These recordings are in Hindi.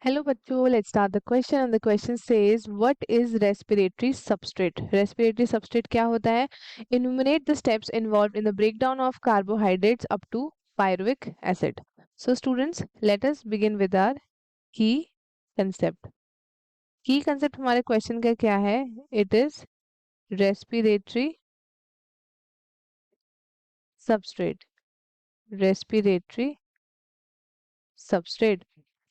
Hello बच्चों, let's start the question and the question says what is respiratory substrate? Respiratory substrate क्या होता है? Enumerate the steps involved in the breakdown of carbohydrates up to pyruvic acid. So students, let us begin with our key concept. Key concept हमारे question का क्या है? It is respiratory substrate. Respiratory substrate.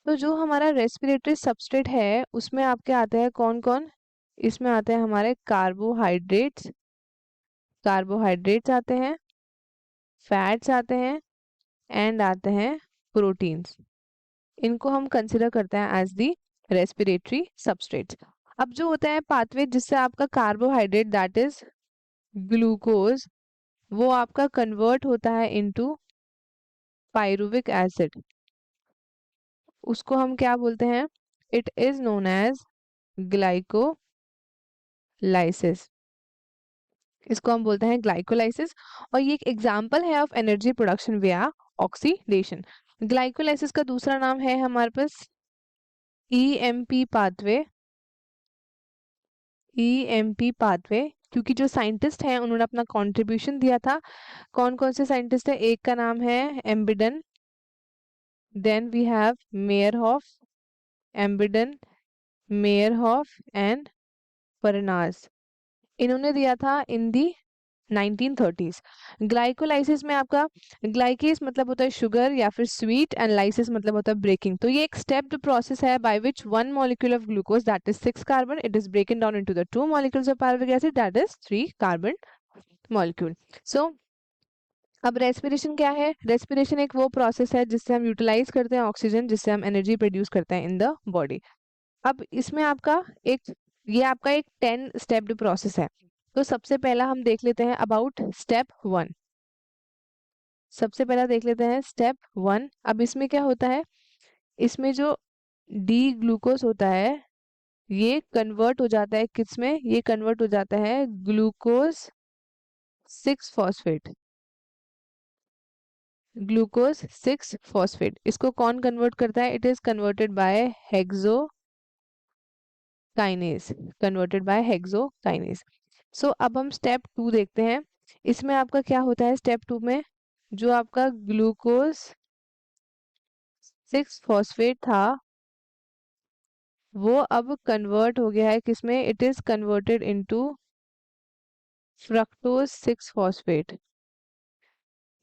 तो जो हमारा रेस्पिरेटरी सबस्ट्रेट है उसमें आपके आते हैं कौन कौन? इसमें आते हैं हमारे कार्बोहाइड्रेट्स आते हैं, फैट्स आते हैं एंड आते हैं प्रोटीन्स। इनको हम कंसिडर करते हैं एज दी रेस्पिरेटरी सबस्ट्रेट्स। अब जो होता है पाथवे जिससे आपका कार्बोहाइड्रेट दैट इज ग्लूकोज वो आपका कन्वर्ट होता है इनटू पायरुविक एसिड, उसको हम क्या बोलते हैं? It is known as glycolysis. इसको हम बोलते हैं ग्लाइकोलाइसिस और ये एक एग्जांपल है ऑफ एनर्जी प्रोडक्शन विया ऑक्सीडेशन। ग्लाइकोलाइसिस का दूसरा नाम है हमारे पास ईएमपी पाथवे। ईएमपी पाथवे क्योंकि जो साइंटिस्ट हैं उन्होंने अपना कंट्रीब्यूशन दिया था। कौन कौन से साइंटिस्ट है? एक का नाम है Embden, then we have Meyerhof, Embden, Meyerhof and Parnas. इन्होंने दिया था इन दी 1930s। ग्लाइकोलाइसिस में आपका ग्लाइकेस मतलब होता है शुगर या फिर स्वीट एंड लाइसिस मतलब होता है ब्रेकिंग। तो ये एक स्टेप्ड प्रोसेस है by which one molecule of glucose that is 6 carbon it is broken down into the 2 molecules of pyruvic acid that is 3 carbon molecule. So अब रेस्पिरेशन क्या है? रेस्पिरेशन एक वो प्रोसेस है जिससे हम यूटिलाइज करते हैं ऑक्सीजन, जिससे हम एनर्जी प्रोड्यूस करते हैं इन द बॉडी। अब इसमें आपका ये आपका एक 10 स्टेप्ड प्रोसेस है। तो सबसे पहला हम देख लेते हैं अबाउट स्टेप 1। सबसे पहला देख लेते हैं स्टेप 1। अब इसमें क्या होता है? इसमें जो डी ग्लूकोज होता है ये कन्वर्ट हो जाता है किस में? ये कन्वर्ट हो जाता है ग्लूकोज 6 फॉस्फेट। ग्लूकोज 6 फॉस्फेट इसको कौन कन्वर्ट करता है? It is converted by hexokinase. Converted by hexokinase. So अब हम स्टेप 2 देखते हैं। इसमें आपका क्या होता है? स्टेप 2 में जो आपका ग्लूकोज 6 फॉस्फेट था वो अब कन्वर्ट हो गया है किसमें? It is converted into fructose 6 phosphate.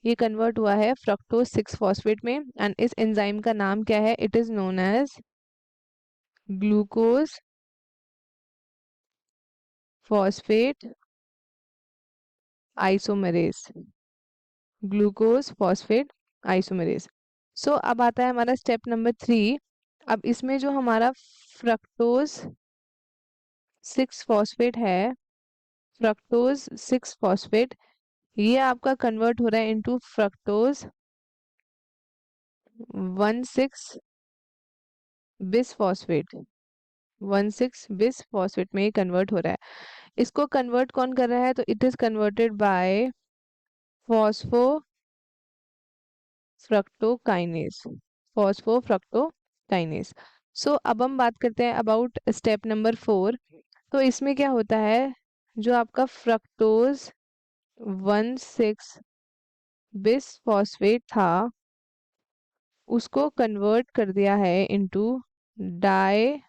ये कन्वर्ट हुआ है फ्रक्टोज 6 फॉस्फेट में एंड इस एंजाइम का नाम क्या है? It is known as glucose phosphate isomerase. Glucose phosphate isomerase. So अब आता है हमारा स्टेप नंबर 3। अब इसमें जो हमारा फ्रक्टोज 6 फॉस्फेट है, फ्रक्टोज 6 फॉस्फेट ये आपका कन्वर्ट हो रहा है into fructose 16 bis phosphate. 16 bis phosphate में कन्वर्ट हो रहा है। इसको कन्वर्ट कौन कर रहा है? तो it is converted by phospho fructokinase. Phospho fructokinase. So अब हम बात करते हैं अबाउट स्टेप नंबर 4। तो इसमें क्या होता है? जो आपका फ्रक्टोज 16 बिस फॉस्फेट था उसको कन्वर्ट कर दिया है into di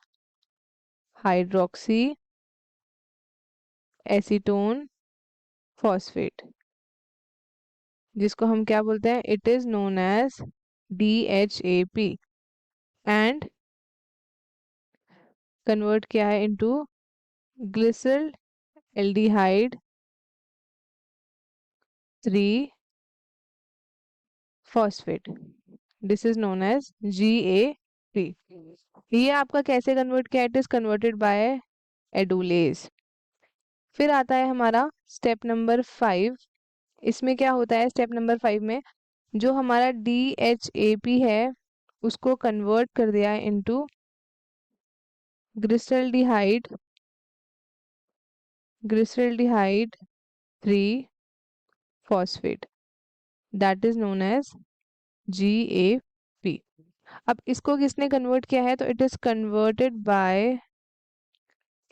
hydroxy acetone phosphate, जिसको हम क्या बोलते हैं? It is known as DHAP and convert किया है into glyceraldehyde 3 phosphate. This is known as GAP। ये आपका कैसे कन्वर्ट किया? It is converted by aldolase. फिर आता है हमारा स्टेप नंबर 5। इसमें क्या होता है? स्टेप नंबर 5 में जो हमारा DHAP है उसको कन्वर्ट कर दिया है into glyceraldehyde 3 phosphate that is known as GAP। अब इसको किसने कन्वर्ट किया है, तो it is converted by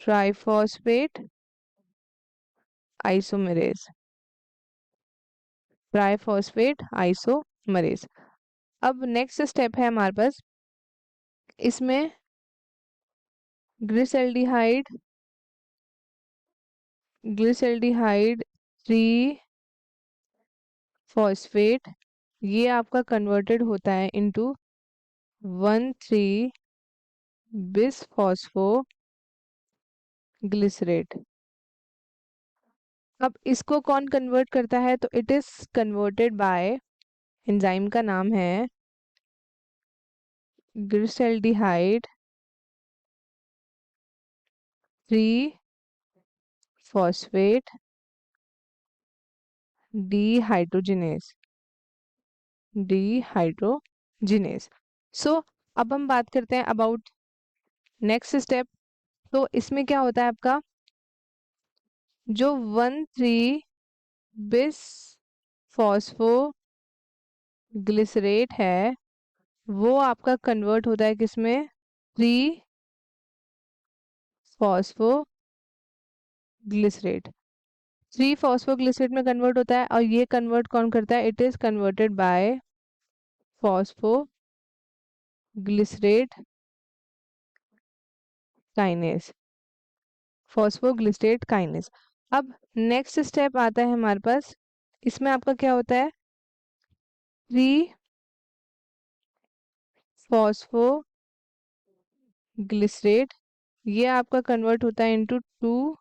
triphosphate isomerase, triphosphate isomerase. अब नेक्स्ट स्टेप है हमारे पास, इसमें ग्लिसल्डिहाइड, ग्लिसल्डिहाइड 3 फॉस्फेट, ये आपका कन्वर्टेड होता है इनटू 1,3 बिस फॉस्फो ग्लिसरेट। अब इसको कौन कन्वर्ट करता है, तो it is converted bye, enzyme का नाम है ग्लिसल्डिहाइड 3 फॉस्फेट डीहाइड्रोजिनेज, डीहाइड्रोजिनेज। सो अब हम बात करते हैं अबाउट नेक्स्ट स्टेप। तो इसमें क्या होता है आपका, जो 1,3 बिस फॉस्फो ग्लिसरेट है वो आपका कन्वर्ट होता है किसमें, 3 फॉस्फो ग्लिसरेट, 3 फॉस्फो ग्लिसरेट में कन्वर्ट होता है। और ये कन्वर्ट कौन करता है, it is converted by phospho glycerate kinase, phosphoglycerate kinase. अब नेक्स्ट स्टेप आता है हमारे पास, इसमें आपका क्या होता है, 3 फॉस्फो ग्लिसरेट, ये आपका कन्वर्ट होता है इनटू 2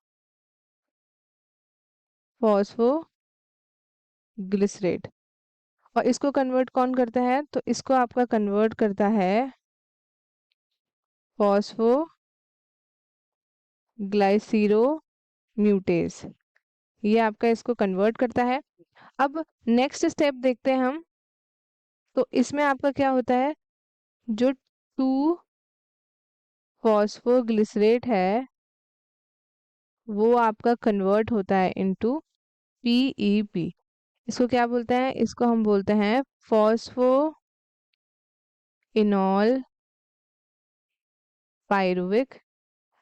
फॉस्फो ग्लिसरेट। और इसको कन्वर्ट कौन करता है, तो इसको आपका कन्वर्ट करता है फॉस्फो ग्लाइसीरो म्यूटेज, ये आपका इसको कन्वर्ट करता है। अब नेक्स्ट स्टेप देखते हैं हम, तो इसमें आपका क्या होता है, जो 2 फॉस्फोग्लिसरेट है वो आपका कन्वर्ट होता है इनटू पीईपी। इसको क्या बोलते हैं, इसको हम बोलते हैं फॉस्फो इनॉल पायरुविक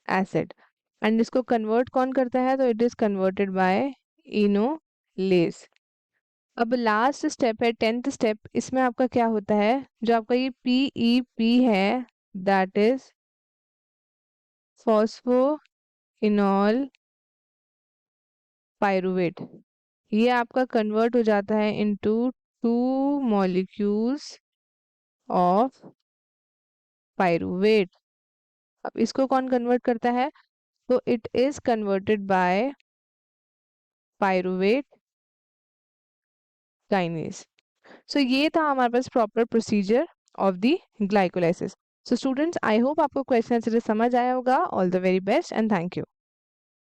एसिड। एंड इसको कन्वर्ट कौन करता है, तो it is converted bye enolase. अब लास्ट स्टेप है 10th स्टेप, इसमें आपका क्या होता है, जो आपका ये पीईपी है दैट इज फॉस्फो इनॉल पायरुवेट, ये आपका कन्वर्ट हो जाता है इनटू 2 मॉलिक्यूल्स ऑफ पायरुवेट। अब इसको कौन कन्वर्ट करता है, तो it is converted by pyruvate kinase. So ये था हमारे पास proper procedure of the glycolysis. So students, I hope आपको क्वेश्चन अच्छे से समझ आया होगा। All the very best and thank you.